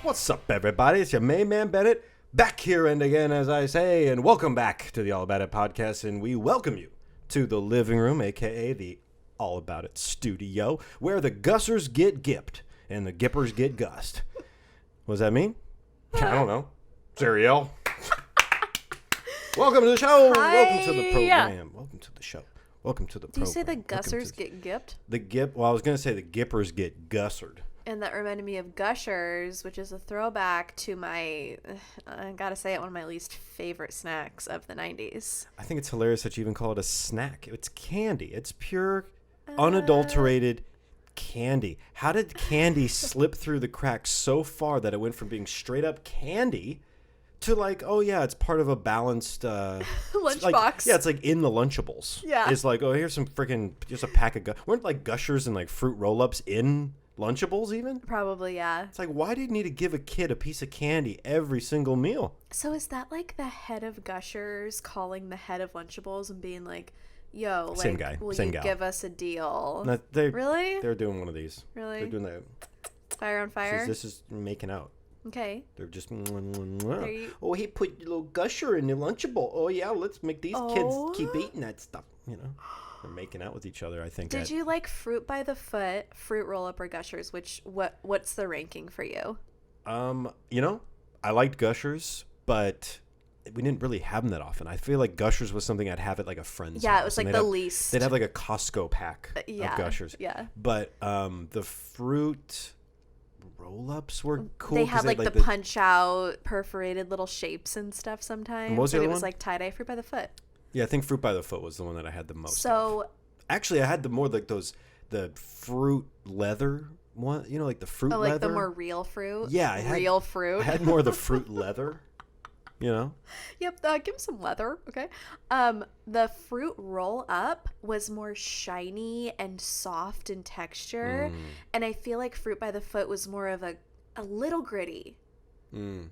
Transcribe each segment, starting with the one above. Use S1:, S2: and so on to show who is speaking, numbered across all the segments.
S1: What's up, everybody? It's your main man, Bennett, back here and again, as I say, and welcome back to the All About It podcast, and we welcome you to the living room, a.k.a. the All About It studio, where the gussers get gipped and the gippers get gussed. What does that mean? I don't know. It's Arielle. Welcome to the show.
S2: Hi.
S1: Welcome to the program. Welcome to the show. Welcome to the program.
S2: Do you say the gussers get gipped?
S1: Well, I was going to say the gippers get gussered.
S2: And that reminded me of Gushers, which is a throwback to my, I gotta say it, one of my least favorite snacks of the 90s.
S1: I think it's hilarious that you even call it a snack. It's candy. It's pure, unadulterated candy. How did candy slip through the cracks so far that it went from being straight up candy to like, oh yeah, it's part of a balanced
S2: lunchbox?
S1: It's like in the Lunchables.
S2: Yeah.
S1: It's like, oh, here's a pack of weren't like Gushers and like fruit roll-ups in Lunchables even?
S2: Probably, yeah.
S1: It's like, why do you need to give a kid a piece of candy every single meal?
S2: So is that like the head of Gushers calling the head of Lunchables and being like, yo,
S1: Same
S2: like,
S1: guy,
S2: will
S1: same
S2: you
S1: gal.
S2: give us a deal?
S1: No,
S2: Really?
S1: They're doing one of these.
S2: Really?
S1: They're doing that.
S2: Fire on fire?
S1: This is making out.
S2: Okay.
S1: They're just.
S2: You...
S1: Oh, he put a little Gusher in the Lunchable. Oh yeah, let's make these kids keep eating that stuff. You know, they're making out with each other. I think.
S2: Did you like fruit by the foot, fruit roll up, or Gushers? What's the ranking for you?
S1: I liked Gushers, but we didn't really have them that often. I feel like Gushers was something I'd have at like a friend's house.
S2: Yeah, it was like the least.
S1: They'd have like a Costco pack of Gushers.
S2: Yeah.
S1: But the fruit roll-ups were cool.
S2: They had like the punch out perforated little shapes and stuff sometimes.
S1: And what was the other
S2: it was
S1: one?
S2: like tie-dye fruit by the foot.
S1: Yeah, I think fruit by the foot was the one that I had the most.
S2: So
S1: of. Actually, I had the more like the fruit leather one. You know, like the fruit leather.
S2: Like the more real fruit.
S1: Yeah,
S2: real fruit.
S1: I had more of the fruit leather. You know.
S2: Yep. Give him some leather. Okay. The fruit roll up was more shiny and soft in texture, and I feel like fruit by the foot was more of a little gritty.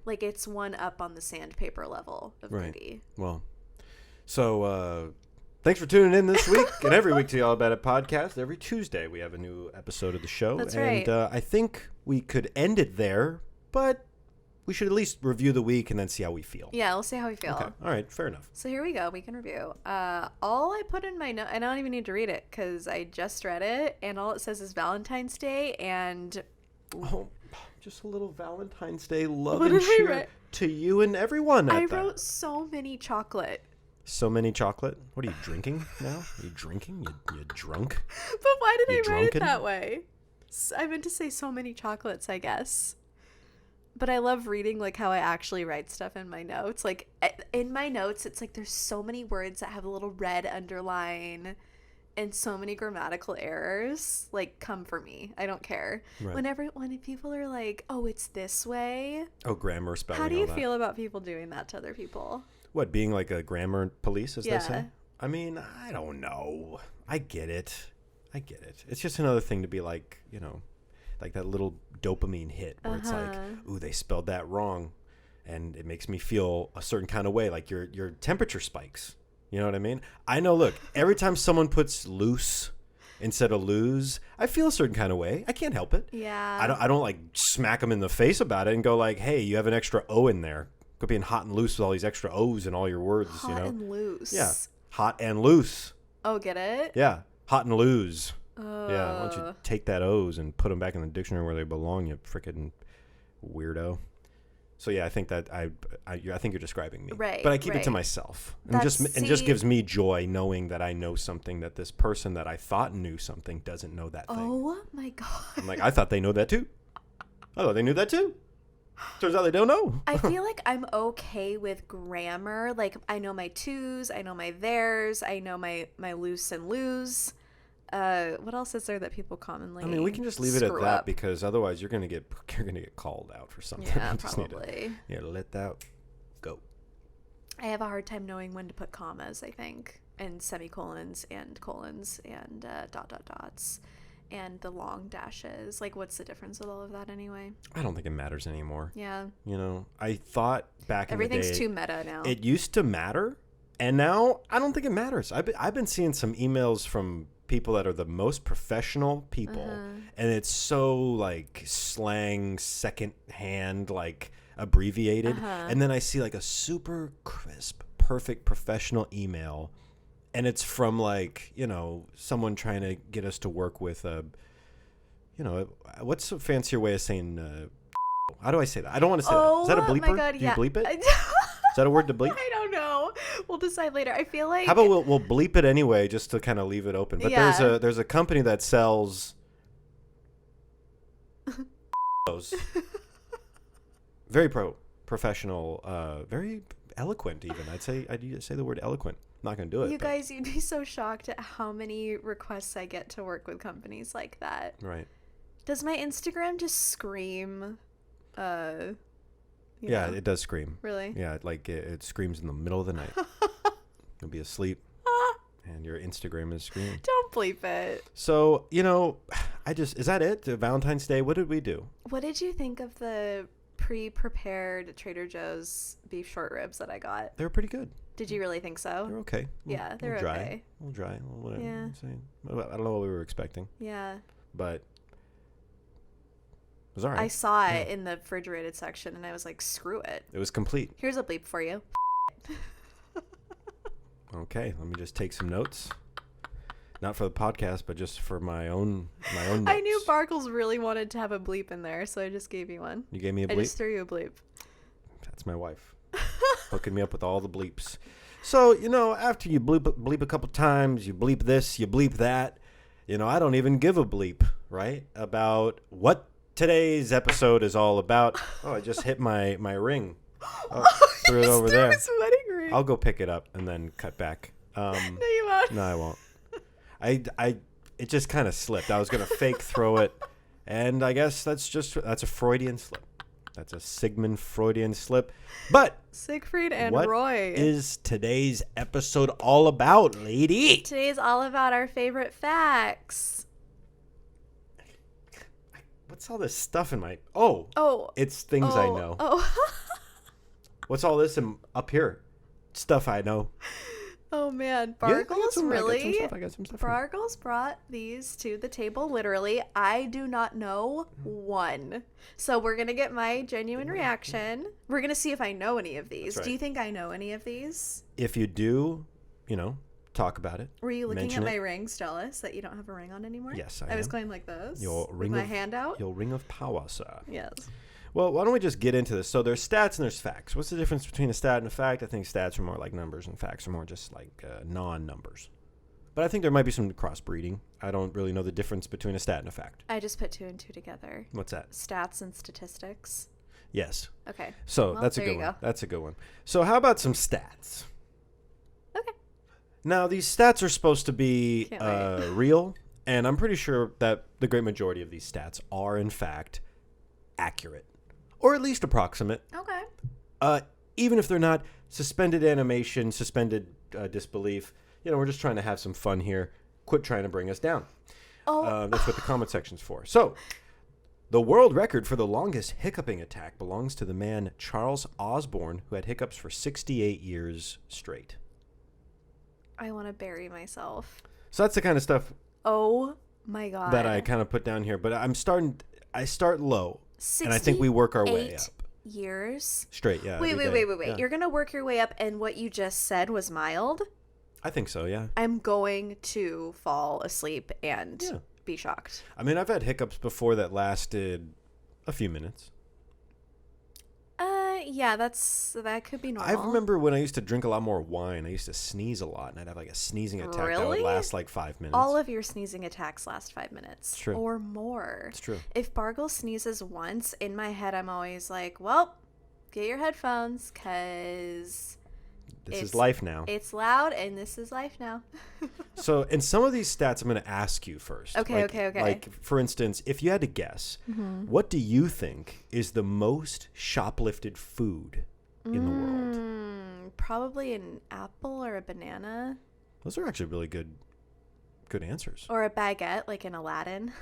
S2: Like it's one up on the sandpaper level of gritty.
S1: Well, so thanks for tuning in this week and every week to the All About It podcast. Every Tuesday we have a new episode of the show.
S2: That's right.
S1: And I think we could end it there, but we should at least review the week and then see how we feel.
S2: Yeah, we'll see how we feel.
S1: Okay. All right. Fair enough.
S2: So here we go. We can review. All I put in my note, and I don't even need to read it because I just read it, and all it says is Valentine's Day and...
S1: Oh, just a little Valentine's Day love and cheer to you and everyone.
S2: I wrote so many chocolate.
S1: So many chocolate? What are you drinking now? Are you drinking? You drunk?
S2: But why did I write
S1: drunken?
S2: it that way? I meant to say so many chocolates, I guess. But I love reading like how I actually write stuff in my notes. Like in my notes, it's like there's so many words that have a little red underline and so many grammatical errors. Like, come for me. I don't care.
S1: Right.
S2: When people are like, oh, it's this way.
S1: Oh, grammar, spelling,
S2: How do you
S1: all that.
S2: feel about people doing that to other people?
S1: What, being like a grammar police, as they say?
S2: Yeah.
S1: I mean, I don't know. I get it. It's just another thing to be like, you know, like that little dopamine hit where it's like, ooh, they spelled that wrong. And it makes me feel a certain kind of way, like your temperature spikes. You know what I mean? I know, look, every time someone puts loose instead of lose, I feel a certain kind of way. I can't help it.
S2: Yeah.
S1: I don't like smack them in the face about it and go like, hey, you have an extra O in there. Go being hot and loose with all these extra O's in all your words,
S2: Hot
S1: you know?
S2: and loose.
S1: Yeah. Hot and loose.
S2: Oh, get it?
S1: Yeah. Hot and lose. Yeah. Why don't you take that O's and put them back in the dictionary where they belong, you freaking weirdo. So yeah, I think that I think you're describing me.
S2: Right.
S1: But I keep it to myself. And just gives me joy knowing that I know something that this person that I thought knew something doesn't know that thing.
S2: Oh my God.
S1: I'm like, I thought they know that too. I thought they knew that too. Turns out they don't know.
S2: I feel like I'm okay with grammar. Like, I know my tos, I know my theirs, I know my loose and lose. What else is there that people commonly?
S1: I mean, we can just leave it at that
S2: up?
S1: Because otherwise you're gonna get called out for something.
S2: Yeah,
S1: You just
S2: probably.
S1: Need to let that go.
S2: I have a hard time knowing when to put commas, I think, and semicolons and colons and dots. And the long dashes. Like, what's the difference with all of that anyway?
S1: I don't think it matters anymore.
S2: Yeah.
S1: You know, I thought back in the day.
S2: Everything's too meta now.
S1: It used to matter, and now I don't think it matters. I've been seeing some emails from people that are the most professional people, and it's so like slang, second hand, like abbreviated, and then I see like a super crisp, perfect professional email, and it's from like, you know, someone trying to get us to work with a, you know, what's a fancier way of saying how do I say that? I don't want to say that. Is that a bleeper?
S2: My God,
S1: do you bleep it? Is that a word to bleep?
S2: I don't know. We'll decide later. I feel like...
S1: How about we'll bleep it anyway, just to kind of leave it open. But there's a company that sells those. Very professional, very eloquent even. I'd say the word eloquent. I'm not going to do it.
S2: You guys, you'd be so shocked at how many requests I get to work with companies like that.
S1: Right.
S2: Does my Instagram just scream...
S1: yeah, it does scream.
S2: Really?
S1: Yeah, like it screams in the middle of the night. You'll be asleep, and your Instagram is screaming.
S2: Don't bleep it.
S1: So, you know, is that it? Valentine's Day, what did we do?
S2: What did you think of the pre-prepared Trader Joe's beef short ribs that I got?
S1: They were pretty good.
S2: Did you really think so?
S1: They're okay.
S2: Yeah, they're
S1: dry.
S2: okay.
S1: A little dry. Whatever.
S2: Yeah.
S1: I don't know what we were expecting.
S2: Yeah.
S1: But... it was all right.
S2: I saw it in the refrigerated section, and I was like, screw it.
S1: It was complete.
S2: Here's a bleep for you.
S1: Okay, let me just take some notes. Not for the podcast, but just for my own notes.
S2: I knew Bargles really wanted to have a bleep in there, so I just gave you one.
S1: You gave me a bleep?
S2: I just threw you a bleep.
S1: That's my wife. Hooking me up with all the bleeps. So, you know, after you bleep a couple times, you bleep this, you bleep that, you know, I don't even give a bleep, right? About what today's episode is all about. Oh, I just hit my ring. Oh, threw it over there.
S2: His wedding ring.
S1: I'll go pick it up and then cut back.
S2: No, you won't.
S1: No, I won't. It just kind of slipped. I was gonna fake throw it, and I guess that's a Freudian slip. That's a Sigmund Freudian slip. But
S2: Siegfried and
S1: what
S2: Roy.
S1: is today's episode all about, lady?
S2: Today's all about our favorite facts.
S1: What's all this stuff in my... Oh. It's things I know.
S2: Oh.
S1: What's all this up here? Stuff I know.
S2: Oh, man.
S1: Yeah, I
S2: Bargles,
S1: got some stuff.
S2: Bargles brought these to the table, literally. I do not know one. So we're going to get my genuine reaction. We're going to see if I know any of these.
S1: Right.
S2: Do you think I know any of these?
S1: If you do, you know, talk about it.
S2: Were you looking
S1: Mention
S2: at my
S1: it.
S2: rings, jealous that you don't have a ring on anymore?
S1: Yes,
S2: I was going like this.
S1: Your
S2: with
S1: ring
S2: my
S1: of,
S2: hand out?
S1: Your ring of power, sir.
S2: Yes.
S1: Well, why don't we just get into this? So there's stats and there's facts. What's the difference between a stat and a fact? I think stats are more like numbers and facts are more just like non-numbers. But I think there might be some crossbreeding. I don't really know the difference between a stat and a fact.
S2: I just put 2 and 2 together.
S1: What's that?
S2: Stats and statistics.
S1: Yes.
S2: Okay.
S1: So
S2: Well,
S1: that's a
S2: there
S1: good
S2: you
S1: one.
S2: go.
S1: That's a good one. So how about some stats?
S2: Okay.
S1: Now, these stats are supposed to be
S2: Can't wait.
S1: real, and I'm pretty sure that the great majority of these stats are, in fact, accurate. Or at least approximate.
S2: Okay.
S1: Even if they're not suspended animation, suspended disbelief, you know, we're just trying to have some fun here. Quit trying to bring us down.
S2: Oh.
S1: That's what the comment section's for. So, the world record for the longest hiccuping attack belongs to the man Charles Osborne, who had hiccups for 68 years straight.
S2: I want to bury myself.
S1: So that's the kind of stuff
S2: Oh my God.
S1: that I kind of put down here. But I start low. And I think we work our way up.
S2: Years?
S1: Straight, yeah.
S2: Wait.
S1: Yeah.
S2: You're going to work your way up, and what you just said was mild?
S1: I think so, yeah.
S2: I'm going to fall asleep and be shocked.
S1: I mean, I've had hiccups before that lasted a few minutes.
S2: Yeah, that could be normal.
S1: I remember when I used to drink a lot more wine, I used to sneeze a lot, and I'd have like a sneezing attack that would
S2: Really?
S1: last like 5 minutes.
S2: All of your sneezing attacks last 5 minutes.
S1: True.
S2: Or more.
S1: It's true.
S2: If Bargle sneezes once, in my head, I'm always like, well, get your headphones, because
S1: This is life now.
S2: it's loud, and this is life now.
S1: So, in some of these stats, I'm going to ask you first.
S2: Okay.
S1: Like, for instance, if you had to guess, what do you think is the most shoplifted food in the world?
S2: Probably an apple or a banana.
S1: Those are actually really good answers.
S2: Or a baguette, like in Aladdin.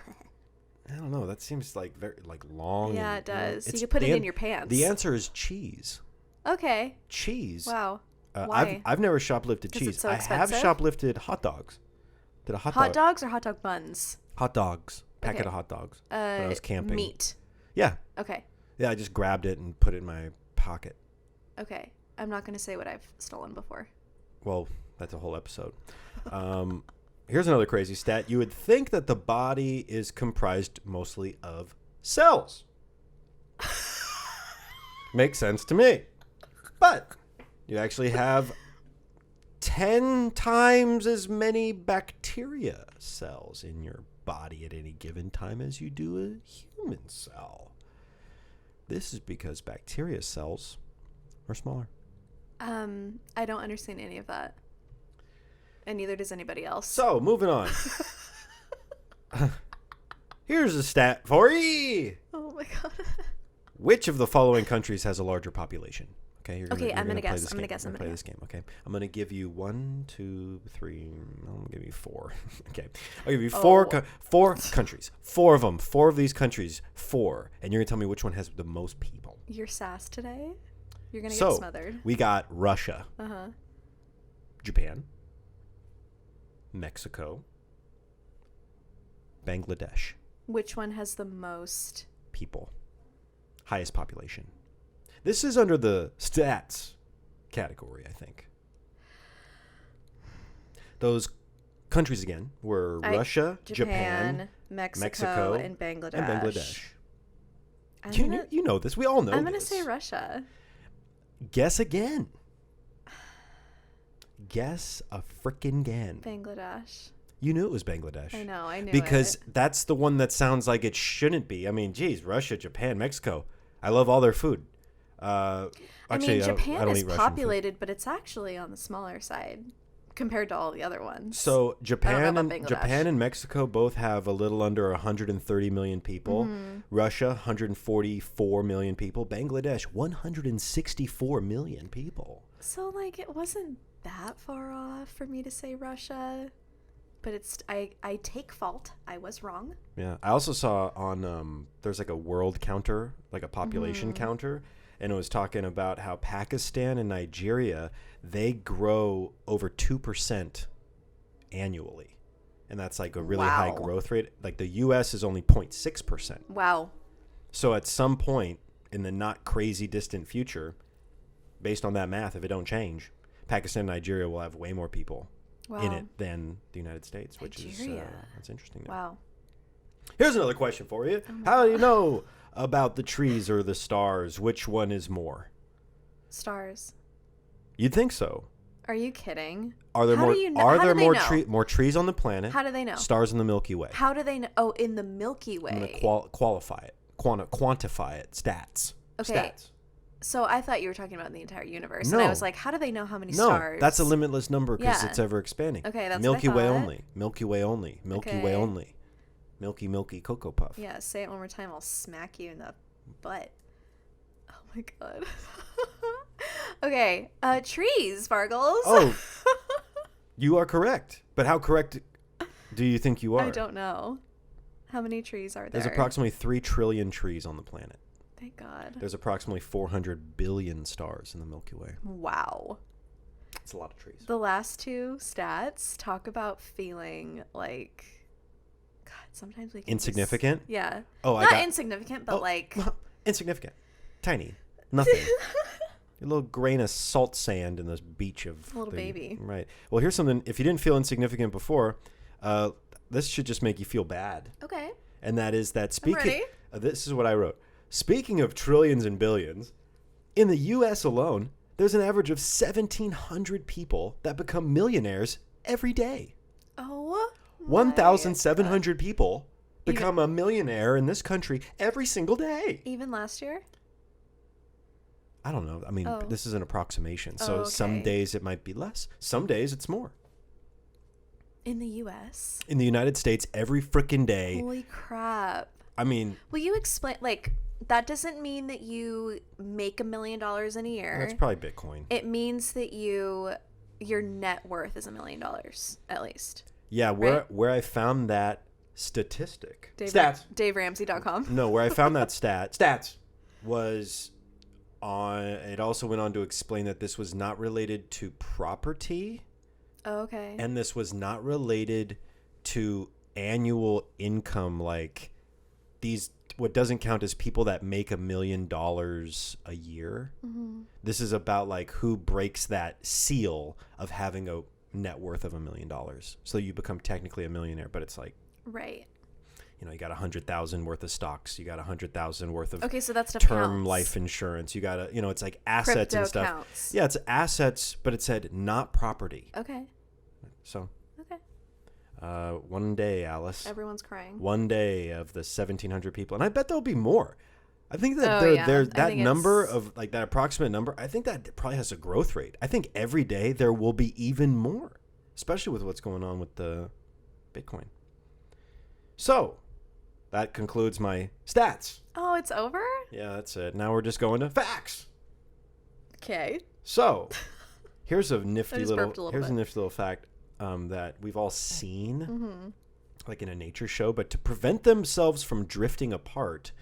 S1: I don't know. That seems like very long.
S2: Yeah,
S1: and,
S2: it does.
S1: it's-
S2: You could put it
S1: the
S2: in your pants.
S1: The answer is cheese.
S2: Okay.
S1: Cheese.
S2: Wow. Why?
S1: I've never shoplifted
S2: 'Cause
S1: cheese.
S2: it's so
S1: I have
S2: expensive?
S1: shoplifted hot dogs, Did a hot
S2: Hot
S1: dog.
S2: dogs or hot dog buns?
S1: Hot dogs. Packet
S2: Okay.
S1: of hot dogs. When I was camping.
S2: Meat.
S1: Yeah.
S2: Okay.
S1: Yeah, I just grabbed it and put it in my pocket.
S2: Okay. I'm not going to say what I've stolen before.
S1: Well, that's a whole episode. Here's another crazy stat. You would think that the body is comprised mostly of cells. Makes sense to me. But you actually have 10 times as many bacteria cells in your body at any given time as you do a human cell. This is because bacteria cells are smaller.
S2: I don't understand any of that. And neither does anybody else.
S1: So, moving on. Here's a stat for you.
S2: Oh my god.
S1: Which of the following countries has a larger population? Okay,
S2: I'm gonna guess.
S1: I'm gonna play this game. Okay, I'm gonna give you 1, 2, 3. I'm gonna give you 4. Okay, I'll give you four countries. 4 of them. 4 of these countries. 4, and you're gonna tell me which one has the most people.
S2: You're sass today. You're gonna get
S1: So
S2: smothered.
S1: we got Russia, Japan, Mexico, Bangladesh.
S2: Which one has the most
S1: People, highest population. This is under the stats category, I think.
S2: Those
S1: countries again were Russia, Japan,
S2: Mexico, and Bangladesh.
S1: You know this. We all know
S2: I'm going to
S1: this.
S2: say Russia.
S1: Guess again. Guess a frickin' again.
S2: Bangladesh.
S1: You knew it was Bangladesh.
S2: I know, I knew
S1: because
S2: it.
S1: that's the one that sounds like it shouldn't be. I mean, geez, Russia, Japan, Mexico. I love all their food. Actually,
S2: Japan
S1: I don't
S2: is
S1: eat Russian
S2: populated, but it's actually on the smaller side compared to all the other ones.
S1: So Japan
S2: about
S1: and Mexico both have a little under 130 million people.
S2: Mm-hmm.
S1: Russia, 144 million people. Bangladesh, 164 million people.
S2: So, like, it wasn't that far off for me to say Russia. But it's I take fault. I was wrong.
S1: Yeah. I also saw on there's like a world counter, like a population counter, and it was talking about how Pakistan and Nigeria, they grow over 2% annually. And that's like a really high growth rate. Like the US is only 0.6%.
S2: Wow.
S1: So at some point in the not crazy distant future, based on that math, if it don't change, Pakistan and Nigeria will have way more people in it than the United States, which
S2: Nigeria.
S1: is that's interesting.
S2: Wow.
S1: Here's another question for you. How do you know about the trees or the stars? Which one is more?
S2: Stars.
S1: You'd think so.
S2: Are you kidding?
S1: Are there more trees on the planet?
S2: How do they know?
S1: Stars in the Milky Way.
S2: How do they know? Oh, in the Milky Way.
S1: I'm going to qualify it. Quantify it. Stats.
S2: Okay.
S1: Stats.
S2: So I thought you were talking about the entire universe.
S1: No.
S2: And I was like, how do they know how many stars?
S1: No, that's a limitless number because it's ever expanding.
S2: Okay, that's
S1: Milky
S2: what I
S1: Way
S2: thought.
S1: only. Milky Way only. Milky Way only. Milky Cocoa Puff.
S2: Yeah, say it one more time. I'll smack you in the butt. Oh my god. Okay, trees, Bargles.
S1: Oh, you are correct. But how correct do you think you are?
S2: I don't know. How many trees are there?
S1: There's approximately 3 trillion trees on the planet.
S2: Thank God.
S1: There's approximately 400 billion stars in the Milky Way.
S2: Wow.
S1: It's a lot of trees.
S2: The last two stats talk about feeling like, God, sometimes we can
S1: Insignificant?
S2: Yeah.
S1: Oh,
S2: Not insignificant, but
S1: insignificant. Tiny. Nothing. A little grain of salt sand in this beach of...
S2: A little baby.
S1: Right. Well, here's something. If you didn't feel insignificant before, this should just make you feel bad.
S2: Okay.
S1: And that is that speaking...
S2: I'm ready.
S1: This is what I wrote. Speaking of trillions and billions, in the U.S. alone, there's an average of 1,700 people that become millionaires every day.
S2: Oh,
S1: 1,700 people become a millionaire in this country every single day.
S2: Even last year?
S1: I don't know. I mean, this is an approximation. So
S2: okay.
S1: Some days it might be less. Some days it's more.
S2: In the U.S.?
S1: In the United States, every frickin' day.
S2: Holy crap.
S1: I mean...
S2: Will you explain, like... That doesn't mean that you make $1 million in a year.
S1: That's probably Bitcoin.
S2: It means that your net worth is $1 million, at least.
S1: Yeah, where I found that statistic.
S2: DaveRamsey.com.
S1: No, where I found that stats was on. It also went on to explain that this was not related to property.
S2: Oh, okay.
S1: And this was not related to annual income, like these, what doesn't count as people that make $1 million a year.
S2: Mm-hmm.
S1: This is about like who breaks that seal of having a net worth of $1 million. So you become technically a millionaire, but it's like,
S2: right.
S1: you know, you got 100,000 worth of stocks. You got 100,000 worth of
S2: Okay, so that stuff
S1: term
S2: counts.
S1: life insurance. You got to, you know, it's like assets
S2: Crypto
S1: and stuff.
S2: Counts.
S1: Yeah, it's assets, but it said not property.
S2: Okay.
S1: So,
S2: Okay.
S1: one day, Alice.
S2: Everyone's crying.
S1: One day of the 1,700 people, and I bet there'll be more. I think that that number of like that approximate number, I think that probably has a growth rate. I think every day there will be even more, especially with what's going on with the Bitcoin. So that concludes my stats.
S2: Oh, it's over?
S1: Yeah, that's it. Now we're just going to facts.
S2: Okay.
S1: So here's a nifty
S2: a
S1: nifty little fact that we've all seen, like in a nature show. But to prevent themselves from drifting apart,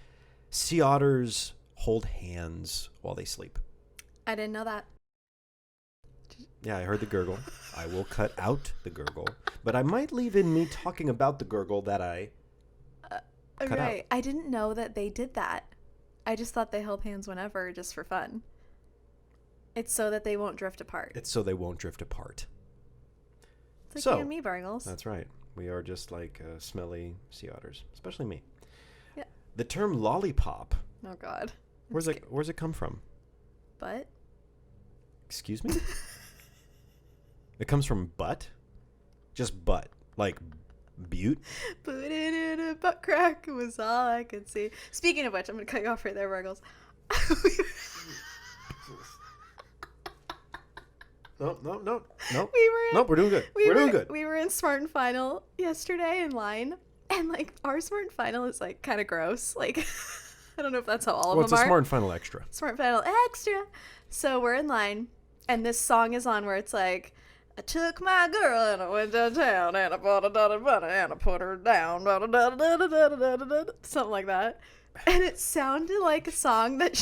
S1: sea otters hold hands while they sleep.
S2: I didn't know that.
S1: Yeah, I heard the gurgle. I will cut out the gurgle, but I might leave in me talking about the gurgle that I cut out.
S2: I didn't know that they did that. I just thought they held hands whenever, just for fun. It's so that they won't drift apart.
S1: It's so they won't drift apart.
S2: It's like you and me, Bargles.
S1: That's right. We are just like smelly sea otters, especially me.
S2: Yeah.
S1: The term lollipop.
S2: Oh God.
S1: Where's it come from?
S2: Butt.
S1: Excuse me? It comes from butt? Just butt. Like butte?
S2: Put it in a butt crack was all I could see. Speaking of which, I'm going to cut you off right there, Bargles.
S1: No.
S2: We're
S1: doing good. We're doing good.
S2: We were in Smart and Final yesterday in line, and like our Smart and Final is like kind of gross. Like, I don't know if that's how all of them are.
S1: It's a Smart and Final Extra.
S2: Smart and Final Extra. So we're in line, and this song is on where it's like, I took my girl and I went downtown and I bought a da-da-da-da and I put her down, something like that. And it sounded like a song that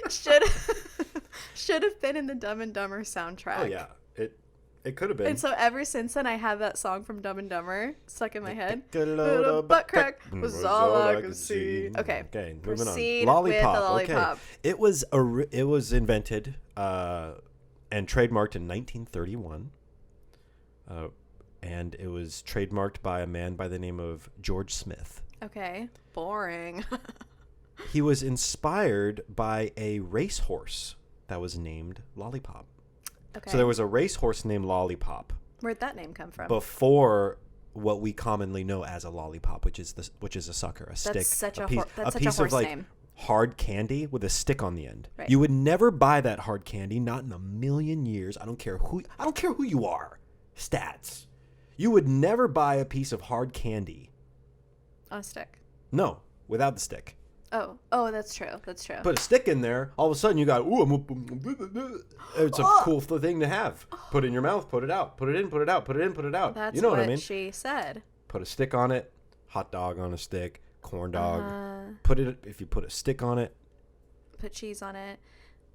S2: should have been in the Dumb and Dumber soundtrack.
S1: Oh yeah, it could have been.
S2: And so ever since then, I have that song from Dumb and Dumber stuck in my head.
S1: Little
S2: Butt crack was all I could see. Okay,
S1: moving
S2: proceed
S1: on. Lollipop.
S2: With the lollipop.
S1: Okay. It was invented and trademarked in 1931. And it was trademarked by a man by the name of George Smith.
S2: Okay, boring.
S1: He was inspired by a racehorse that was named Lollipop.
S2: Okay.
S1: So there was a racehorse named Lollipop.
S2: Where'd that name come from?
S1: Before what we commonly know as a lollipop, which is a sucker, a stick,
S2: that's such a
S1: piece
S2: horse
S1: of like
S2: name.
S1: hard candy with a stick on the end.
S2: Right.
S1: You would never buy that hard candy, not in a million years. I don't care who you are. Stats. You would never buy a piece of hard candy.
S2: On a stick.
S1: No, without the stick.
S2: Oh, that's true. That's true.
S1: Put a stick in there, all of a sudden you got, it's a cool thing to have. Put it in your mouth, put it out, put it in, put it out, put it in, put it out.
S2: That's
S1: you know what I mean?
S2: she said.
S1: Put a stick on it, hot dog on a stick, corn dog. If you put a stick on it.
S2: Put cheese on it.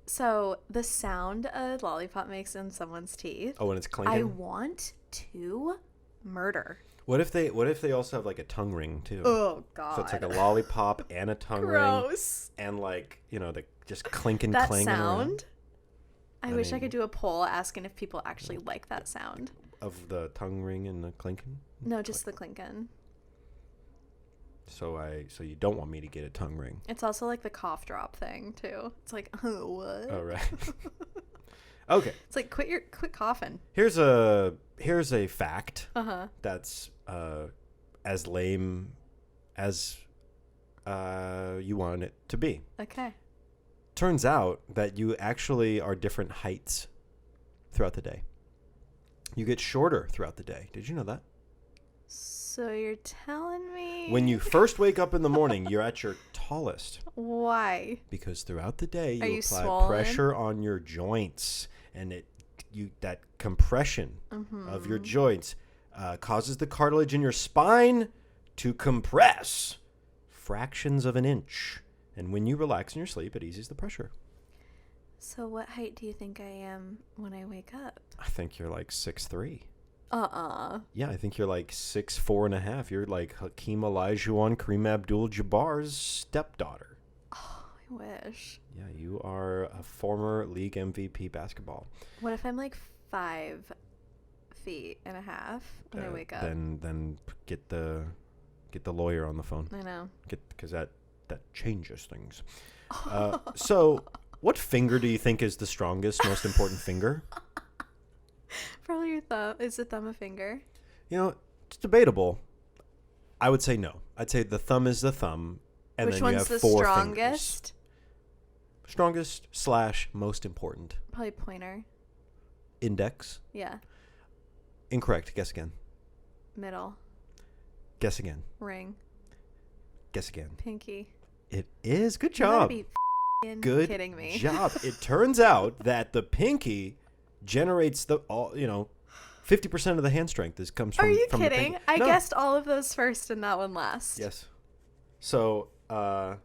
S2: So the sound a lollipop makes in someone's teeth.
S1: Oh, when it's clinking?
S2: I want to murder.
S1: What if they also have like a tongue ring too?
S2: Oh God!
S1: So it's like a lollipop and a tongue
S2: Gross.
S1: ring, and like they just clink and
S2: that
S1: clang
S2: sound.
S1: Around.
S2: I wish I could do a poll asking if people actually like that sound
S1: of the tongue ring and the clinking.
S2: No, just the clinking.
S1: So you don't want me to get a tongue ring.
S2: It's also like the cough drop thing too. It's like, oh, what?
S1: Oh right. Okay.
S2: It's like quit coughing.
S1: Here's a fact.
S2: Uh-huh.
S1: That's as lame as you want it to be.
S2: Okay.
S1: Turns out that you actually are different heights throughout the day. You get shorter throughout the day. Did you know that?
S2: So you're telling me
S1: when you first wake up in the morning, you're at your tallest.
S2: Why?
S1: Because throughout the day you apply
S2: swollen?
S1: Pressure on your joints, and that compression of your joints causes the cartilage in your spine to compress fractions of an inch. And when you relax in your sleep, it eases the pressure.
S2: So what height do you think I am when I wake up?
S1: I think you're like 6'3". Yeah, I think you're like 6'4.5". You're like Hakeem Olajuwon, Kareem Abdul-Jabbar's stepdaughter.
S2: Oh, I wish.
S1: Yeah, you are a former league MVP basketball.
S2: What if I'm like 5'1.5" when I wake up?
S1: Then get the lawyer on the phone.
S2: I know.
S1: Because that changes things. So, what finger do you think is the strongest, most important finger?
S2: Probably your thumb. Is the thumb a finger?
S1: You know, it's debatable. I would say no. I'd say the thumb is the thumb, and
S2: Which
S1: then
S2: one's
S1: you have
S2: the
S1: 4
S2: strongest?
S1: fingers. Strongest / most important.
S2: Probably pointer.
S1: Index.
S2: Yeah.
S1: Incorrect. Guess again.
S2: Middle.
S1: Guess again.
S2: Ring.
S1: Guess again.
S2: Pinky.
S1: It is. Good
S2: You
S1: job.
S2: better be
S1: Good
S2: kidding me.
S1: job. It turns out that the pinky generates 50% of the hand strength. This comes from.
S2: Are you
S1: from the
S2: kidding?
S1: pinky.
S2: I
S1: No.
S2: guessed all of those first and that one last.
S1: Yes. So, yeah,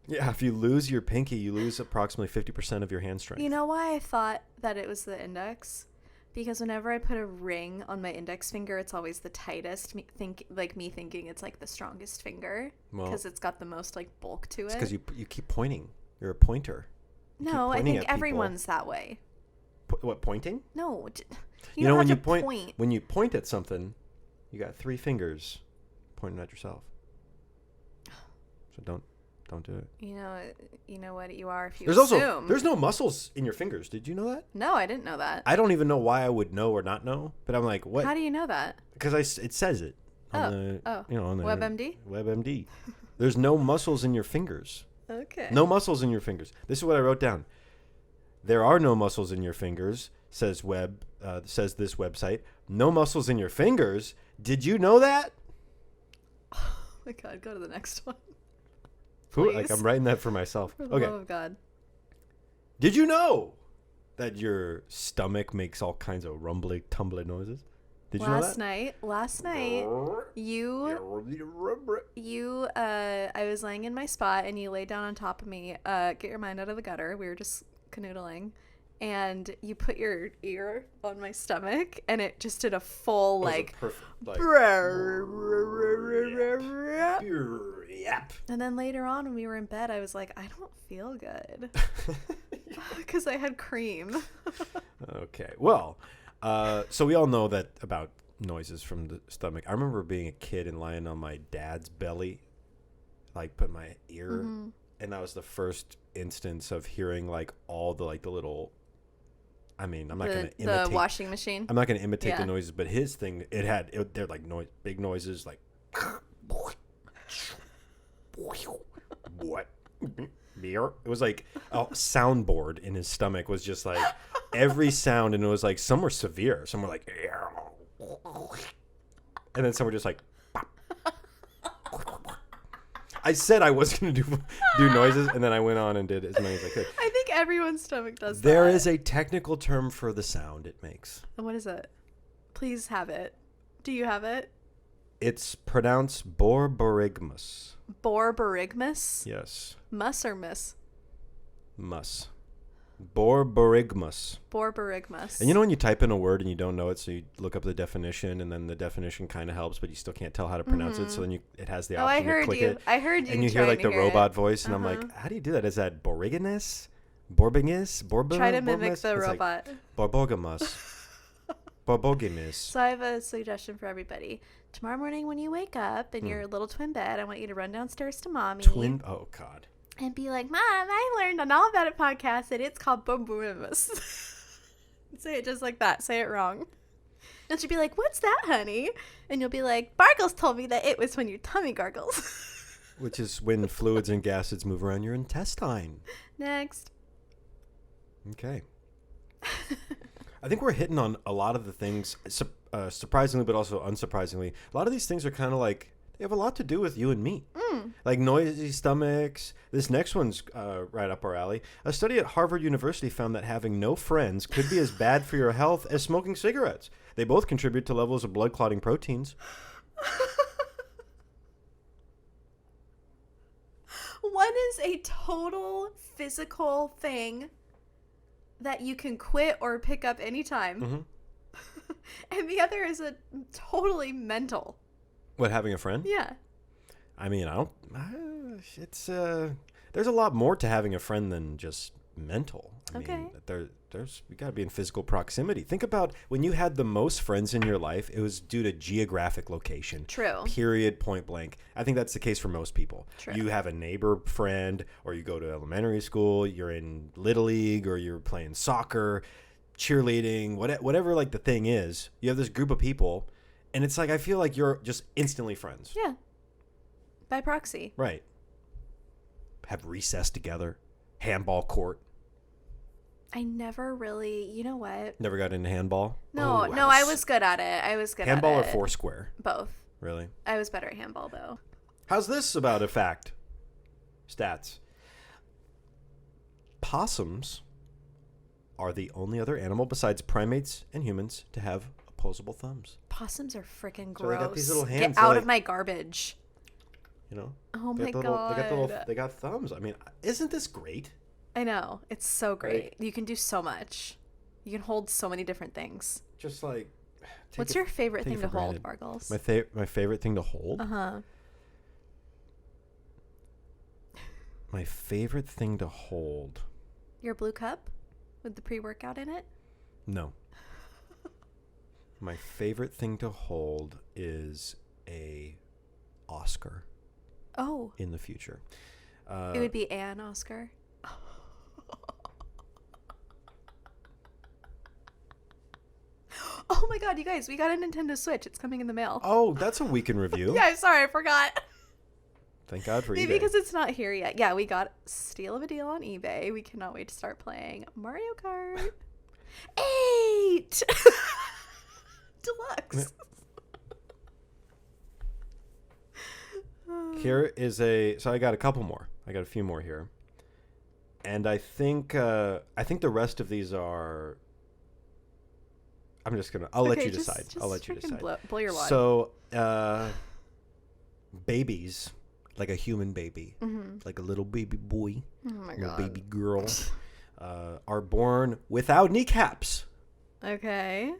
S1: if you lose your pinky, you lose approximately 50% of your hand strength.
S2: You know why I thought that it was the index? Because whenever I put a ring on my index finger, it's always the tightest. Me thinking it's like the strongest finger because it's got the most like bulk to it.
S1: It's because you keep pointing. You're a pointer.
S2: No, I think everyone's that way.
S1: What, pointing?
S2: No,
S1: You know
S2: don't
S1: when you
S2: have to point.
S1: When you point at something, you got 3 fingers pointing at yourself. So don't do it.
S2: You know what you are if you
S1: There's
S2: assume.
S1: there's no muscles in your fingers. Did you know that?
S2: No, I didn't know that.
S1: I don't even know why I would know or not know, but I'm like, what?
S2: How do you know that?
S1: Because it says it on on the
S2: WebMD?
S1: WebMD. There's no muscles in your fingers.
S2: Okay.
S1: No muscles in your fingers. This is what I wrote down. There are no muscles in your fingers, says this website. No muscles in your fingers. Did you know that?
S2: Oh my God, go to the next one.
S1: Who,
S2: Please.
S1: like I'm writing that for myself.
S2: For the
S1: Okay.
S2: love of God.
S1: Did you know that your stomach makes all kinds of rumbly, tumbly noises? Did you know that?
S2: Last night, I was laying in my spot and you laid down on top of me. Get your mind out of the gutter. We were just canoodling. And you put your ear on my stomach and it just did a full like
S1: yep.
S2: And then later on when we were in bed, I was like, I don't feel good. Because I had cream.
S1: Okay. Well, so we all know that about noises from the stomach. I remember being a kid and lying on my dad's belly, like put my ear, and that was the first instance of hearing like all the little. I mean, I'm not going to imitate
S2: the washing machine.
S1: I'm not going to imitate the noises, but his thing, they're like big noises, like what beer. It was like a soundboard in his stomach was just like every sound, and it was like some were severe, some were like, and then some were just like. I said I was going to do noises, and then I went on and did as many as I could.
S2: I think everyone's stomach does that.
S1: There is a technical term for the sound it makes.
S2: And what is it? Please have it. Do you have it?
S1: It's pronounced borborygmus.
S2: Borborygmus?
S1: Yes.
S2: Mus or miss?
S1: Mus. Borborygmus.
S2: Borborygmus.
S1: And you know when you type in a word and you don't know it, so you look up the definition, and then the definition kind of helps, but you still can't tell how to pronounce it. So then it has the option to click it.
S2: I heard you.
S1: And you hear like the robot voice, and I'm like, how do you do that? Is that Borborygmus? Try
S2: to mimic the robot.
S1: Like, Borbogamus. Borbogimus.
S2: So I have a suggestion for everybody. Tomorrow morning when you wake up in your little twin bed, I want you to run downstairs to Mommy.
S1: Oh, God.
S2: And be like, Mom, I learned on All About It podcast that it's called Borborygmus. Say it just like that. Say it wrong. And she'll be like, what's that, honey? And you'll be like, Bargles told me that it was when your tummy gargles.
S1: Which is when fluids and gases move around your intestine.
S2: Next.
S1: Okay. I think we're hitting on a lot of the things, surprisingly, but also unsurprisingly. A lot of these things are kind of like, they have a lot to do with you and me. Like noisy stomachs. This next one's right up our alley. A study at Harvard University found that having no friends could be as bad for your health as smoking cigarettes. They both contribute to levels of blood clotting proteins.
S2: One is a total physical thing that you can quit or pick up anytime. And the other is a totally mental.
S1: What, having a friend?
S2: Yeah.
S1: I mean, it's there's a lot more to having a friend than just mental. I mean, there's we got to be in physical proximity. Think about when you had the most friends in your life, it was due to geographic location.
S2: True.
S1: Period, point blank. I think that's the case for most people.
S2: True.
S1: You have a neighbor friend, or you go to elementary school, you're in Little League, or you're playing soccer, cheerleading, whatever like the thing is. You have this group of people, and it's like I feel like you're just instantly friends.
S2: Yeah. By proxy.
S1: Right. Have recess together. Handball court.
S2: I never really, you know what?
S1: Never got into handball?
S2: No, I was good at it. I was good
S1: handball
S2: at it.
S1: Handball or foursquare?
S2: Both.
S1: Really?
S2: I was better at handball, though.
S1: How's this about a fact? Stats. Possums are the only other animal besides primates and humans to have opposable thumbs.
S2: Possums are freaking gross.
S1: So they got these little hands.
S2: Get out of my garbage.
S1: You know?
S2: Oh my God.
S1: They got thumbs. I mean, isn't this great?
S2: I know. It's so great.
S1: Right.
S2: You can do so much. You can hold so many different things.
S1: Just like...
S2: What's your favorite thing to hold, Bargles?
S1: My favorite thing to hold?
S2: Uh-huh.
S1: My favorite thing to hold...
S2: Your blue cup with the pre-workout in it?
S1: No. My favorite thing to hold is a Oscar.
S2: Oh.
S1: In the future.
S2: It would be an Oscar. Oh my God, you guys, we got a Nintendo Switch. It's coming in the mail.
S1: Oh, that's a week in review.
S2: Yeah, I'm sorry, I forgot.
S1: Thank God for eBay.
S2: Maybe because it's not here yet. Yeah, we got steal of a deal on eBay. We cannot wait to start playing Mario Kart 8 Deluxe.
S1: Here is so I got a couple more. I got a few more here. And I think the rest of these are... I'll let you decide. I'll let you decide.
S2: Blow your wad.
S1: So, babies, like a human baby, like a little baby boy, little baby girl, are born without kneecaps.
S2: Okay.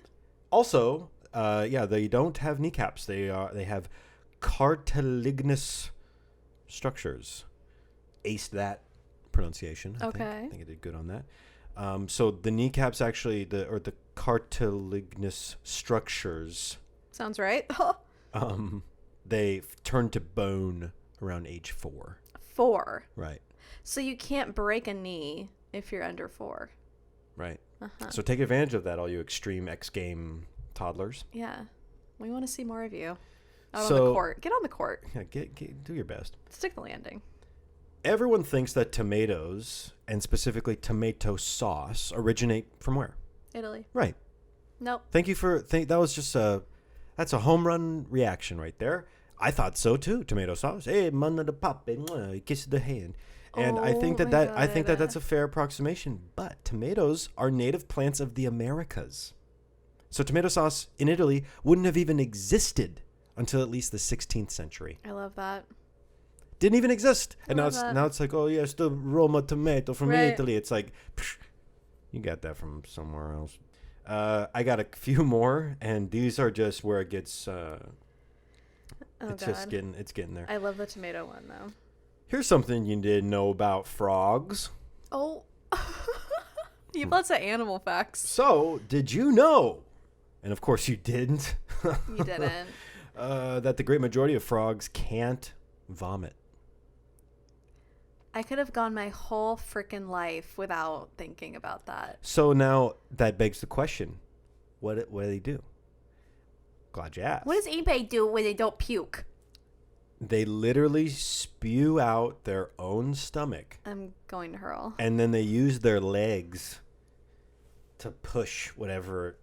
S1: Also, they don't have kneecaps. They have cartilaginous structures. Aced that pronunciation. I think I did good on that. So the kneecaps actually, the cartilaginous structures.
S2: Sounds right.
S1: They turn to bone around age 4.
S2: 4.
S1: Right.
S2: So you can't break a knee if you're under 4.
S1: Right. So take advantage of that, all you extreme X game toddlers.
S2: Yeah. We want to see more of you. Out on the court. Get on the court.
S1: Yeah, do your best.
S2: Stick the landing.
S1: Everyone thinks that tomatoes, and specifically tomato sauce, originate from where?
S2: Italy.
S1: Right.
S2: Nope.
S1: Thank you that was just that's a home run reaction right there. I thought so too. Tomato sauce. Hey, man of the pop, kiss the hand. And I think that's a fair approximation. But tomatoes are native plants of the Americas. So tomato sauce in Italy wouldn't have even existed until at least the 16th century.
S2: I love that.
S1: Didn't even exist. And now it's like, oh yes, the Roma tomato from Italy. It's like, psh, you got that from somewhere else. I got a few more, and these are just where it gets it's getting there.
S2: I love the tomato one though.
S1: Here's something you didn't know about frogs.
S2: Oh. You have lots of animal facts.
S1: So, did you know? And of course you didn't.
S2: You didn't.
S1: That the great majority of frogs can't vomit.
S2: I could have gone my whole freaking life without thinking about that.
S1: So now that begs the question, what do they do? Glad you asked.
S2: What does anybody do when they don't puke?
S1: They literally spew out their own stomach.
S2: I'm going to hurl.
S1: And then they use their legs to push whatever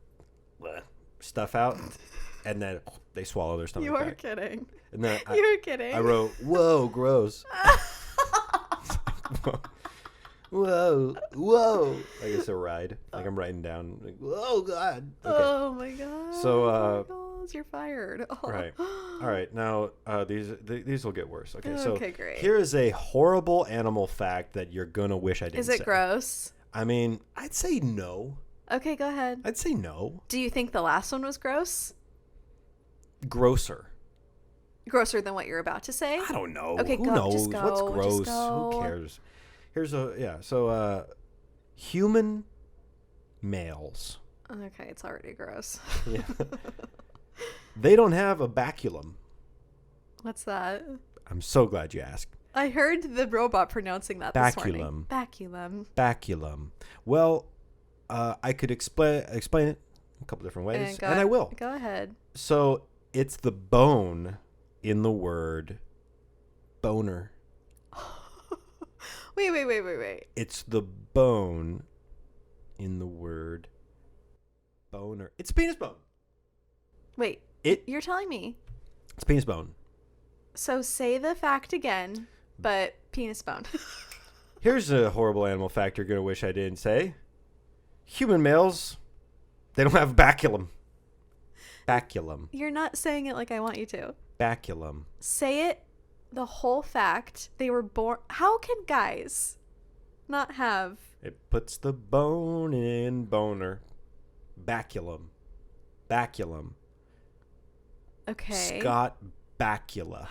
S1: stuff out, and then they swallow their stomach.
S2: You are
S1: back.
S2: Kidding.
S1: And then
S2: You're kidding.
S1: I wrote, "Whoa, gross." Whoa. Like it's a ride. Like I'm writing down. Like, whoa, God. Okay.
S2: Oh my God.
S1: So,
S2: you're fired. Oh.
S1: Right. All right. Now, these will get worse. Okay. So
S2: great.
S1: Here is a horrible animal fact that you're gonna wish I didn't say.
S2: Is it gross?
S1: I mean, I'd say no.
S2: Okay, go ahead.
S1: I'd say no.
S2: Do you think the last one was gross?
S1: Grosser.
S2: Grosser than what you're about to say?
S1: I don't know.
S2: Okay,
S1: Who
S2: go.
S1: knows?
S2: Just go.
S1: What's gross?
S2: Just go.
S1: Who cares? Here's so human males.
S2: Okay, it's already gross.
S1: Yeah. They don't have a baculum.
S2: What's that?
S1: I'm so glad you asked.
S2: I heard the robot pronouncing that this morning.
S1: Baculum. Baculum. Well, I could explain it a couple different ways, and I will.
S2: Go ahead.
S1: So it's the bone in the word boner.
S2: Wait.
S1: It's the bone in the word boner. It's a penis bone.
S2: Wait. You're telling me.
S1: It's a penis bone.
S2: So say the fact again, but penis bone.
S1: Here's a horrible animal fact you're going to wish I didn't say. Human males, they don't have a baculum. Baculum.
S2: You're not saying it like I want you to.
S1: Baculum.
S2: Say it, the whole fact. They were born. How can guys not have?
S1: It puts the bone in boner. Baculum. Baculum.
S2: Okay.
S1: Scott Bakula.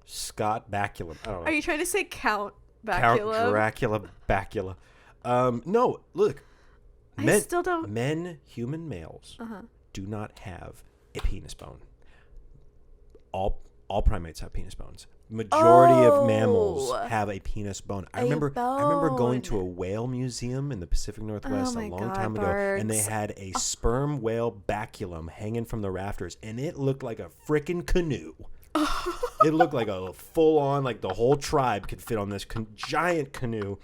S1: Scott Baculum. I don't know.
S2: Are you trying to say Count Bakula?
S1: Count Dracula Bakula. No, look.
S2: I still don't.
S1: Men, human males, do not have a penis bone. All primates have penis bones. Majority of mammals have a penis bone. I remember going to a whale museum in the Pacific Northwest a long time ago, and they had a sperm whale baculum hanging from the rafters, and it looked like a freaking canoe. It looked like a full-on, like the whole tribe could fit on this giant canoe.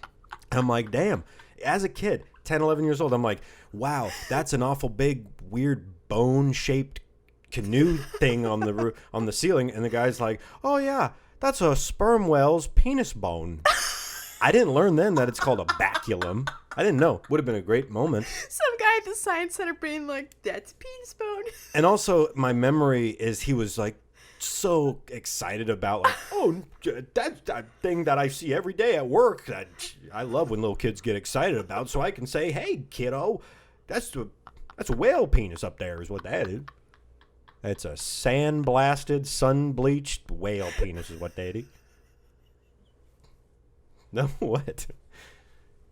S1: I'm like, damn. As a kid, 10, 11 years old, I'm like, wow, that's an awful big, weird bone-shaped canoe thing on the roof, on the ceiling. And the guy's like, oh yeah, that's a sperm whale's penis bone. I didn't learn then that it's called a baculum. I didn't know. Would have been a great moment.
S2: Some guy at the science center being like, that's penis bone. And
S1: also, my memory is he was like so excited about, like, oh, that's that thing that I see every day at work that I love when little kids get excited about, so I can say, hey kiddo, that's a whale penis up there is what that is. It's a sand-blasted, sun-bleached whale penis is what that is. No, what?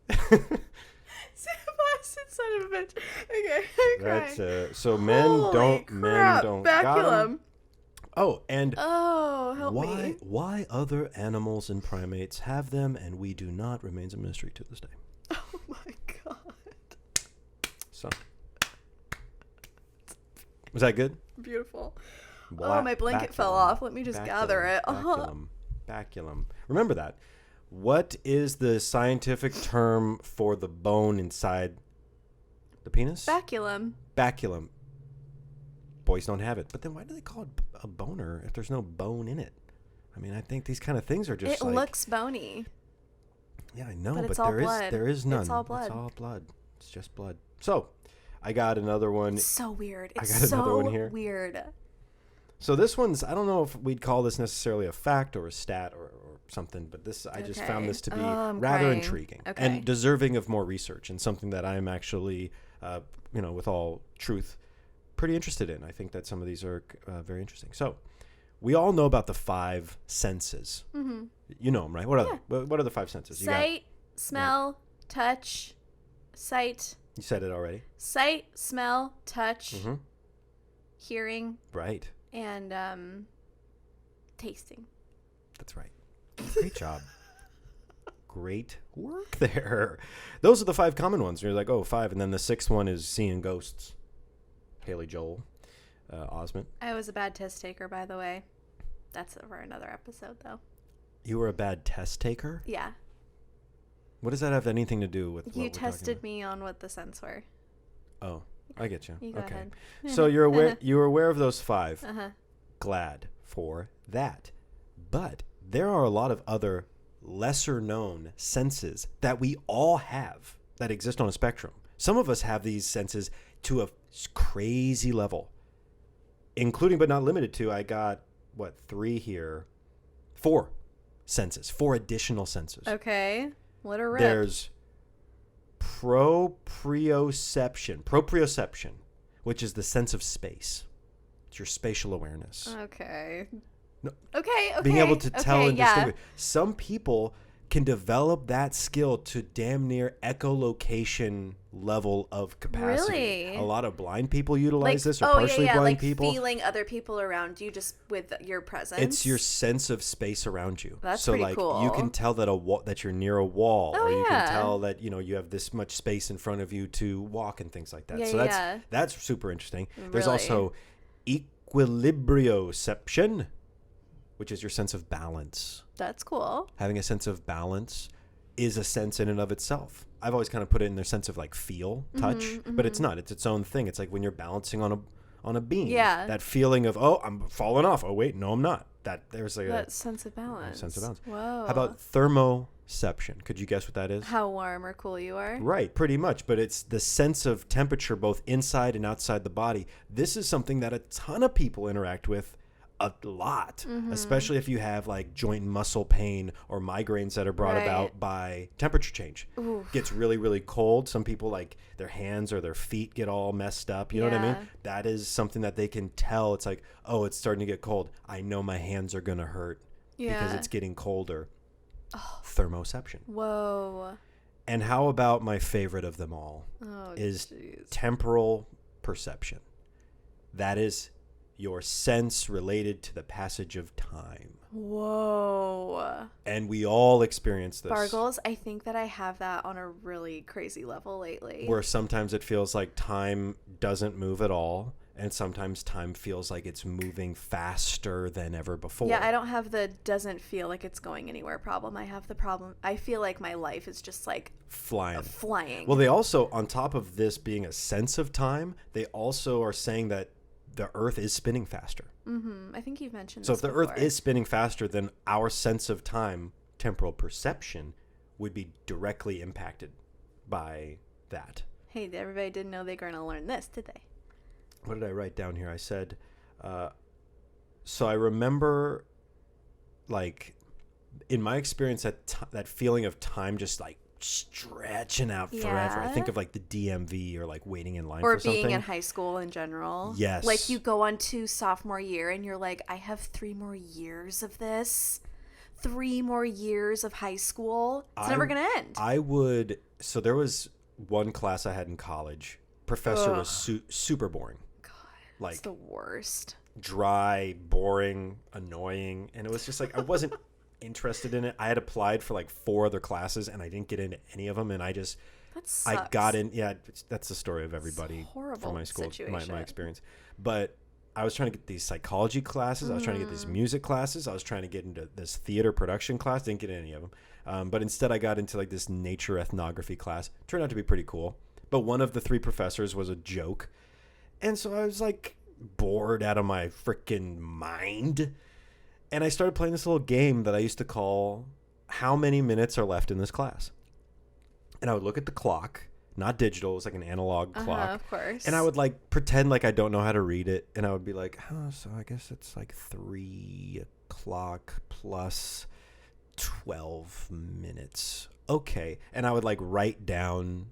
S2: Sand-blasted son of a bitch. Okay, I'm crying.
S1: That's so men don't
S2: Baculum.
S1: got 'em. Oh, and
S2: help
S1: why
S2: me.
S1: why other animals and primates have them and we do not remains a mystery to this day.
S2: Oh my god.
S1: So, was that good?
S2: Beautiful. My blanket fell off. Let me just gather it.
S1: Baculum. Remember that. What is the scientific term for the bone inside the penis?
S2: Baculum.
S1: Baculum. Boys don't have it. But then why do they call it a boner if there's no bone in it? I mean, I think these kind of things are just
S2: it looks bony.
S1: Yeah, I know,
S2: but
S1: there is none.
S2: It's all blood.
S1: It's all blood. It's just blood. So, I got another one.
S2: It's so weird. It's
S1: I got another one here.
S2: Weird.
S1: So this one's, I don't know if we'd call this necessarily a fact or a stat or something, but this I just found this to be rather intriguing and deserving of more research and something that I'm actually, with all truth, pretty interested in. I think that some of these are very interesting. So we all know about the 5 senses. Mm-hmm. You know them, right? What are the 5 senses?
S2: Sight, smell, touch, sight.
S1: You said it already.
S2: Sight, smell, touch, hearing.
S1: Right.
S2: And tasting.
S1: That's right. Great job. Great work there. Those are the 5 common ones. You're like, 5. And then the 6th one is seeing ghosts. Haley Joel Osment.
S2: I was a bad test taker, by the way. That's for another episode, though.
S1: You were a bad test taker?
S2: Yeah.
S1: What does that have anything to do with
S2: you tested me on what the scents were.
S1: Oh, I get you.
S2: You go ahead.
S1: So you're aware of those 5. Glad for that. But there are a lot of other lesser known senses that we all have that exist on a spectrum. Some of us have these senses to a crazy level, including but not limited to, I got 3 here, 4 senses, 4 additional senses.
S2: Okay. Let her rip.
S1: There's Proprioception, which is the sense of space. It's your spatial awareness.
S2: Okay.
S1: No,
S2: okay.
S1: Being able to tell and
S2: yeah.
S1: distinguish. Some people can develop that skill to damn near echolocation level of capacity.
S2: Really?
S1: A lot of blind people utilize this, or
S2: oh,
S1: partially
S2: yeah,
S1: blind
S2: like
S1: people.
S2: feeling other people around you just with your presence.
S1: It's your sense of space around you.
S2: That's
S1: so
S2: pretty
S1: like
S2: cool.
S1: you can tell that that you're near a wall,
S2: Oh,
S1: or you
S2: yeah.
S1: can tell that you have this much space in front of you to walk and things like that.
S2: Yeah,
S1: so
S2: yeah.
S1: that's super interesting. There's
S2: Really?
S1: also Equilibrioception, which is your sense of balance.
S2: That's cool.
S1: Having a sense of balance is a sense in and of itself. I've always kind of put it in their sense of like feel, touch, but it's not. It's its own thing. It's like when you're balancing on a beam.
S2: Yeah.
S1: That feeling of, oh, I'm falling off. Oh wait, no, I'm not. There's like
S2: That sense of balance.
S1: sense of balance.
S2: Whoa.
S1: How about thermoception? Could you guess what that is?
S2: how warm or cool you are?
S1: Right, pretty much. But it's the sense of temperature both inside and outside the body. This is something that a ton of people interact with a lot, especially if you have like joint and muscle pain or migraines that are brought
S2: Right.
S1: about by temperature change.
S2: Oof.
S1: Gets really, really cold. Some people, like, their hands or their feet get all messed up. You know what I
S2: Yeah.
S1: mean? That is something that they can tell. It's like, oh, it's starting to get cold. I know my hands are going to hurt because
S2: Yeah.
S1: it's getting colder. Thermoception.
S2: Whoa.
S1: And how about my favorite of them all
S2: Oh,
S1: is
S2: jeez.
S1: temporal perception. That is your sense related to the passage of time.
S2: Whoa.
S1: And we all experience this.
S2: Bargles, I think that I have that on a really crazy level lately.
S1: Where sometimes it feels like time doesn't move at all, and sometimes time feels like it's moving faster than ever before.
S2: Yeah, I don't have the doesn't feel like it's going anywhere problem. I have the problem. I feel like my life is just like flying.
S1: Well, they also, on top of this being a sense of time, they also are saying that the Earth is spinning faster.
S2: I think you've mentioned
S1: So
S2: this
S1: if the
S2: before.
S1: Earth is spinning faster, then our sense of time, temporal perception, would be directly impacted by that.
S2: Hey, everybody didn't know they were going to learn this, did they?
S1: What did I write down here? I said, so I remember, like, in my experience, that feeling of time just, like, stretching out forever. I
S2: Yeah.
S1: think of, like, the DMV or, like, waiting in line
S2: Or
S1: for something.
S2: being in high school in general.
S1: Yes.
S2: Like you go on to sophomore year and you're like, I have 3 more years of this. 3 more years of high school. It's never going to end.
S1: So there was one class I had in college. Professor was super boring.
S2: God,
S1: Like,
S2: it's the worst.
S1: dry, boring, annoying. And it was just like, I wasn't interested in it. I had applied for like 4 other classes and I didn't get into any of them. And I just,
S2: That sucks.
S1: I got in. Yeah, that's the story of everybody
S2: horrible
S1: from my school,
S2: situation.
S1: my experience. But I was trying to get these psychology classes. I was trying to get these music classes. I was trying to get into this theater production class. Didn't get any of them. But instead I got into like this nature ethnography class. Turned out to be pretty cool. But one of the 3 professors was a joke. And so I was like bored out of my freaking mind. And I started playing this little game that I used to call How Many Minutes Are Left in This Class? And I would look at the clock, not digital, it was like an analog clock.
S2: Of course.
S1: And I would like pretend like I don't know how to read it. And I would be like, so I guess it's like 3 o'clock plus 12 minutes. Okay. And I would like write down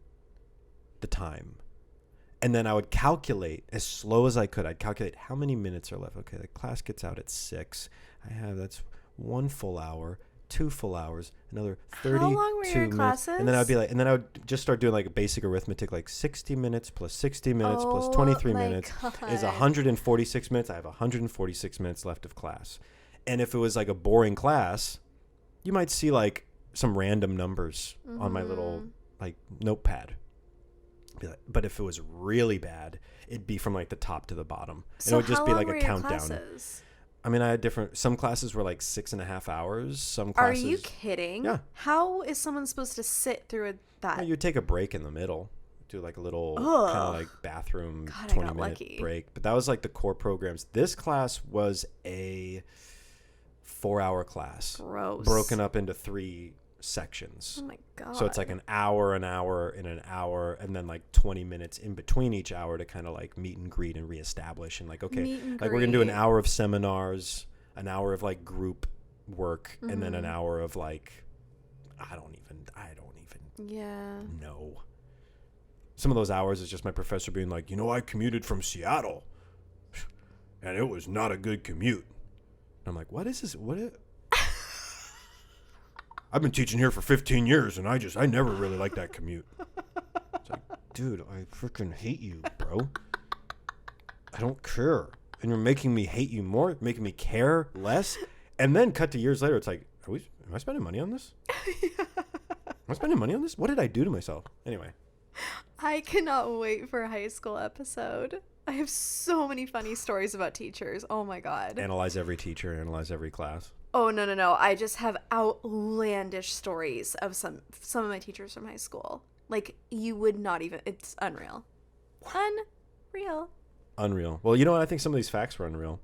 S1: the time. And then I would calculate as slow as I could. I'd calculate how many minutes are left. Okay, the class gets out at 6. That's 1 full hour, 2 full hours, another 32
S2: How long were your
S1: minutes.
S2: classes?
S1: And then I would just start doing like a basic arithmetic, like 60 minutes plus 60 minutes plus
S2: Oh
S1: 23
S2: my
S1: minutes is
S2: God.
S1: 146 minutes. I have 146 minutes left of class. And if it was like a boring class, you might see like some random numbers on my little like notepad. But if it was really bad, it'd be from like the top to the bottom. And it would just be like a countdown.
S2: Classes?
S1: I mean, I had some classes were like 6.5 hours. Some
S2: Are
S1: classes.
S2: you kidding?
S1: Yeah.
S2: How is someone supposed to sit through that?
S1: You take a break in the middle, do like a little kind of like bathroom
S2: God, I
S1: 20
S2: got
S1: minute
S2: lucky.
S1: break. But that was like the core programs. This class was a 4-hour class.
S2: Gross.
S1: Broken up into 3 sections.
S2: Oh my God.
S1: So it's like an hour, and an hour, and then like 20 minutes in between each hour to kind of like meet and greet and reestablish. And like, okay,
S2: Meet and
S1: like we're going to do an
S2: greet.
S1: hour of seminars, an hour of like group work, and then an
S2: Mm-hmm.
S1: hour of like, I don't even
S2: Yeah.
S1: know. Some of those hours is just my professor being like, I commuted from Seattle, and it was not a good commute. And I'm like, what is this? I've been teaching here for 15 years, and I never really liked that commute. It's like, dude, I freaking hate you, bro. I don't care. And you're making me hate you more, making me care less. And then cut to years later, it's like, am I spending money on this? Am I spending money on this? What did I do to myself? Anyway.
S2: I cannot wait for a high school episode. I have so many funny stories about teachers. Oh my God.
S1: Analyze every teacher, analyze every class.
S2: Oh, no. I just have outlandish stories of some of my teachers from high school. Like, you would not even, it's unreal. Unreal.
S1: Well, you know what? I think some of these facts were unreal.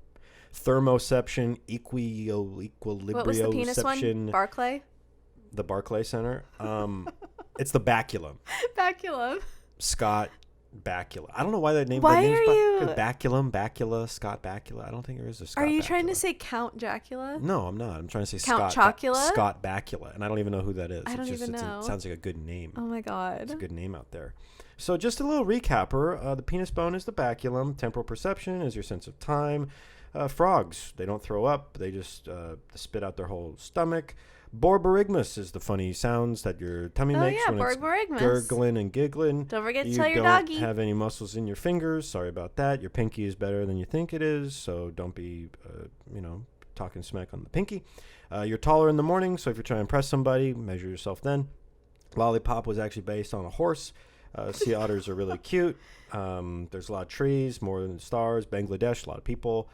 S1: Thermoception, Equilibrioception.
S2: What was the penis one? Barclay?
S1: The Barclay Center. It's the Bakula.
S2: Bakula.
S1: Scott Bakula. I don't know why that name.
S2: Why are you?
S1: Bakula, Scott Bakula. I don't think there is a Scott.
S2: Are you
S1: Bakula.
S2: trying to say Count Jacula?
S1: No, I'm not. I'm trying to say
S2: Count Chocula?
S1: Scott Bakula, and I don't even know who that is.
S2: I don't even know.
S1: It sounds like a good name.
S2: Oh my God.
S1: It's a good name out there. So just a little recapper. The penis bone is the baculum. Temporal perception is your sense of time. Frogs, they don't throw up. They just spit out their whole stomach. Borborygmus is the funny sounds that your tummy makes when it's gurgling and giggling.
S2: Don't forget to tell your doggy.
S1: You don't have any muscles in your fingers. Sorry about that. Your pinky is better than you think it is, so don't be, talking smack on the pinky. You're taller in the morning, so if you're trying to impress somebody, measure yourself then. Lollipop was actually based on a horse. Sea otters are really cute. There's a lot of trees, more than stars. Bangladesh, a lot of people.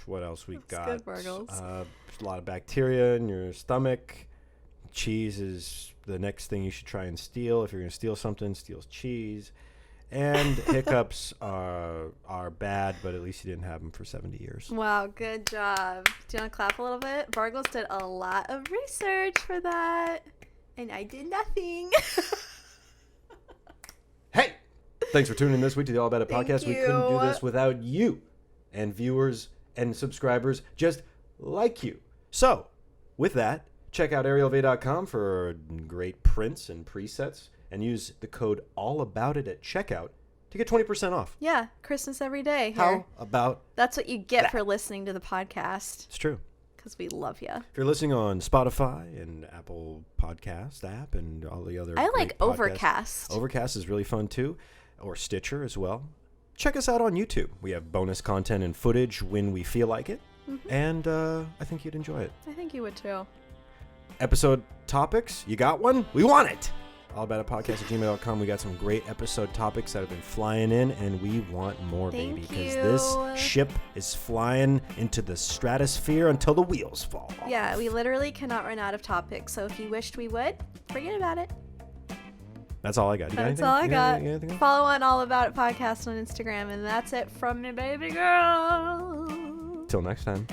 S1: What else we got?
S2: Good, Bargles.
S1: A lot of bacteria in your stomach. Cheese is the next thing you should try and steal. If you're going to steal something, steal cheese. And hiccups are bad, but at least you didn't have them for 70 years.
S2: Wow, good job. Do you want to clap a little bit? Bargles did a lot of research for that, and I did nothing.
S1: Hey! Thanks for tuning in this week to the All About It podcast.
S2: Thank
S1: We couldn't do this without you and viewers and subscribers just like you. So, with that, check out ariellev.com for great prints and presets and use the code ALLABOUTIT at checkout to get 20% off.
S2: Yeah, Christmas every day. Here.
S1: How about
S2: That's what you get for listening to the podcast.
S1: It's true.
S2: Because we love you.
S1: If you're listening on Spotify and Apple Podcast app and all the other
S2: I like
S1: podcasts,
S2: Overcast.
S1: Overcast is really fun too, or Stitcher as well. Check us out on YouTube. We have bonus content and footage when we feel like it. Mm-hmm. And I think you'd enjoy it.
S2: I think you would too.
S1: Episode topics, you got one? We want it! allaboutitpodcast@gmail.com. We got some great episode topics that have been flying in, and we want more, baby. Because this ship is flying into the stratosphere until the wheels fall off.
S2: Yeah, we literally cannot run out of topics. So if you wished we would, forget about it.
S1: That's all I got.
S2: That's all I got. Follow on All About It Podcast on Instagram, and that's it from me, baby girl.
S1: Till next time.